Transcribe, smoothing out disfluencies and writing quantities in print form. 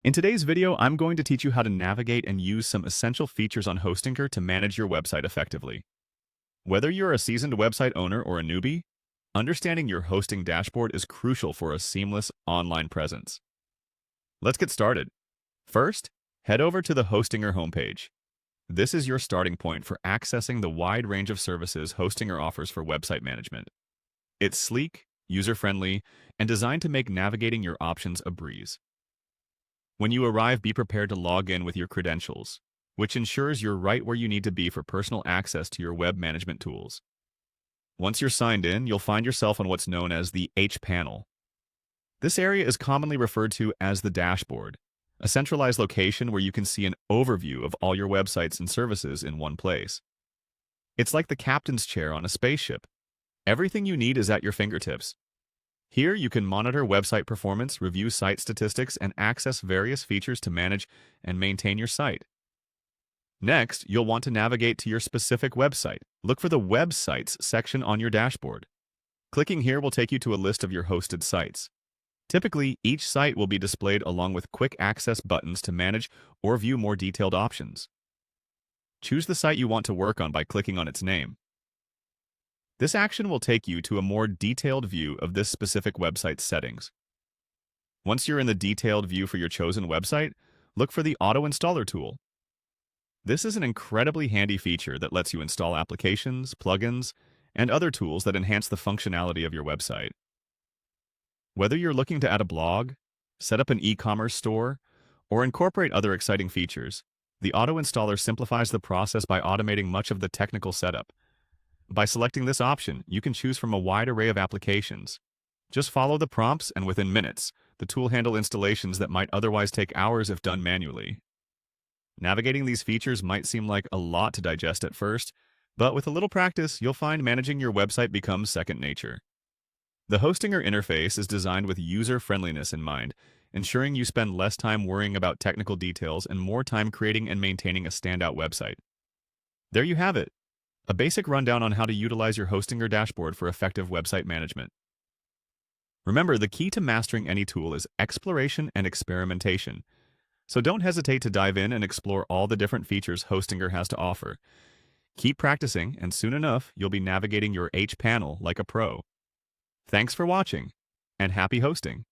In today's video, I'm going to teach you how to navigate and use some essential features on Hostinger to manage your website effectively. Whether you're a seasoned website owner or a newbie, understanding your hosting dashboard is crucial for a seamless online presence. Let's get started. First, head over to the Hostinger homepage. This is your starting point for accessing the wide range of services Hostinger offers for website management. It's sleek, user-friendly, and designed to make navigating your options a breeze. When you arrive, be prepared to log in with your credentials, which ensures you're right where you need to be for personal access to your web management tools. Once you're signed in, you'll find yourself on what's known as the H panel. This area is commonly referred to as the dashboard, a centralized location where you can see an overview of all your websites and services in one place. It's like the captain's chair on a spaceship. Everything you need is at your fingertips. Here, you can monitor website performance, review site statistics, and access various features to manage and maintain your site. Next, you'll want to navigate to your specific website. Look for the Websites section on your dashboard. Clicking here will take you to a list of your hosted sites. Typically, each site will be displayed along with quick access buttons to manage or view more detailed options. Choose the site you want to work on by clicking on its name. This action will take you to a more detailed view of this specific website's settings. Once you're in the detailed view for your chosen website, look for the Auto Installer tool. This is an incredibly handy feature that lets you install applications, plugins, and other tools that enhance the functionality of your website. Whether you're looking to add a blog, set up an e-commerce store, or incorporate other exciting features, the Auto Installer simplifies the process by automating much of the technical setup. By selecting this option, you can choose from a wide array of applications. Just follow the prompts, and within minutes, the tool will handle installations that might otherwise take hours if done manually. Navigating these features might seem like a lot to digest at first, but with a little practice, you'll find managing your website becomes second nature. The Hostinger interface is designed with user-friendliness in mind, ensuring you spend less time worrying about technical details and more time creating and maintaining a standout website. There you have it. A basic rundown on how to utilize your Hostinger dashboard for effective website management. Remember, the key to mastering any tool is exploration and experimentation. So don't hesitate to dive in and explore all the different features Hostinger has to offer. Keep practicing, and soon enough, you'll be navigating your H panel like a pro. Thanks for watching, and happy hosting!